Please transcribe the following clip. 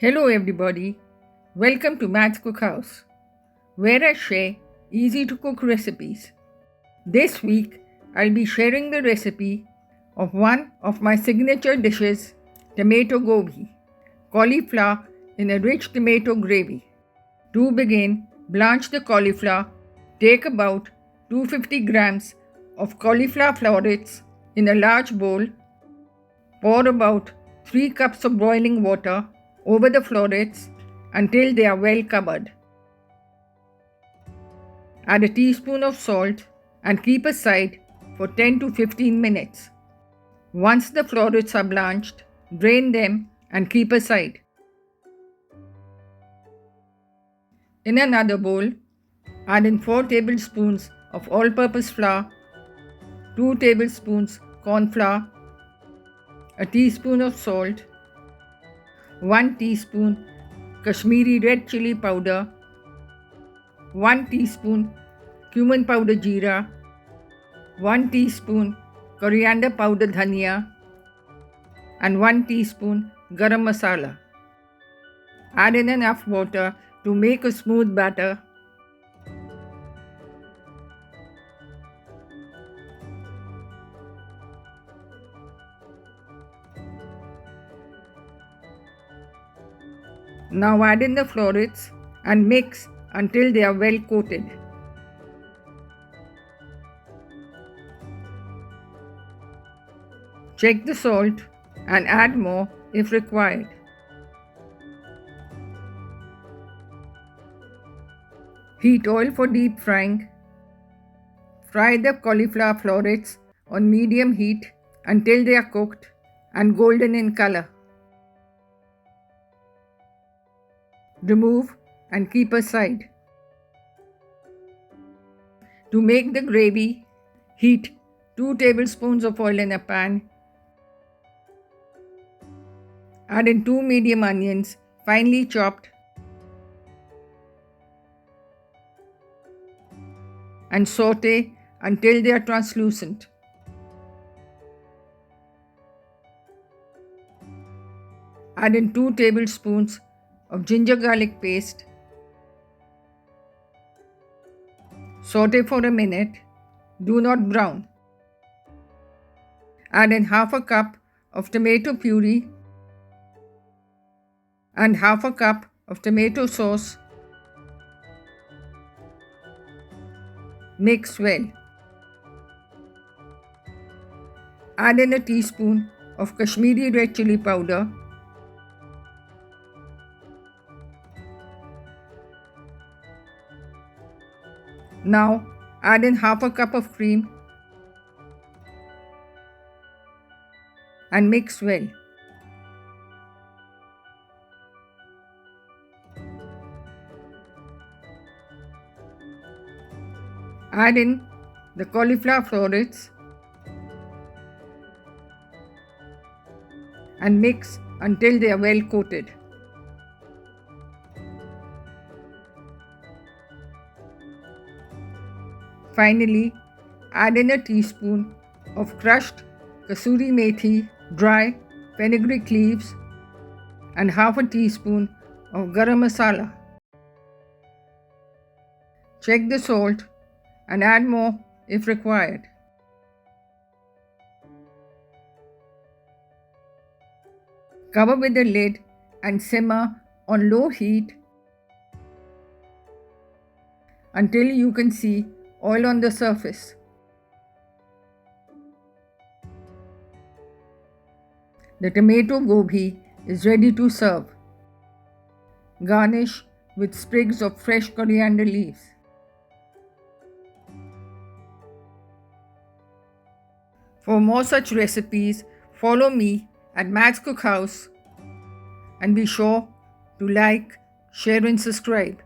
Hello everybody, welcome to Matt's Cookhouse, where I share easy to cook recipes. This week I'll be sharing the recipe of one of my signature dishes, Tomato Gobhi, cauliflower in a rich tomato gravy. To begin, blanch the cauliflower. Take about 250 grams of cauliflower florets in a large bowl. Pour about 3 cups of boiling water over the florets until they are well covered. Add a teaspoon of salt and keep aside for 10 to 15 minutes. Once the florets are blanched, drain them and keep aside. In another bowl, add in 4 tablespoons of all-purpose flour, 2 tablespoons corn flour, a teaspoon of salt, 1 teaspoon Kashmiri red chili powder, 1 teaspoon cumin powder jeera, 1 teaspoon coriander powder dhania, and 1 teaspoon garam masala. Add in enough water to make a smooth batter. Now add in the florets and mix until they are well coated. Check the salt and add more if required. Heat oil for deep frying. Fry the cauliflower florets on medium heat until they are cooked and golden in color. Remove and keep aside. To make the gravy, heat 2 tablespoons of oil in a pan. Add in 2 medium onions, finely chopped, and saute until they are translucent. Add in 2 tablespoons of ginger garlic paste. Saute for a minute. Do not brown. Add in half a cup of tomato puree and half a cup of tomato sauce. Mix well. Add in a teaspoon of Kashmiri red chili powder, now add in half a cup of cream and mix well. Add in the cauliflower florets and mix until they are well coated. Finally, add in a teaspoon of crushed kasuri methi, dry fenugreek leaves, and half a teaspoon of garam masala. Check the salt and add more if required. Cover with the lid and simmer on low heat until you can see oil on the surface. The tomato gobi is ready to serve. Garnish with sprigs of fresh coriander leaves. For more such recipes, follow me at Matt's Cookhouse and be sure to like, share and subscribe.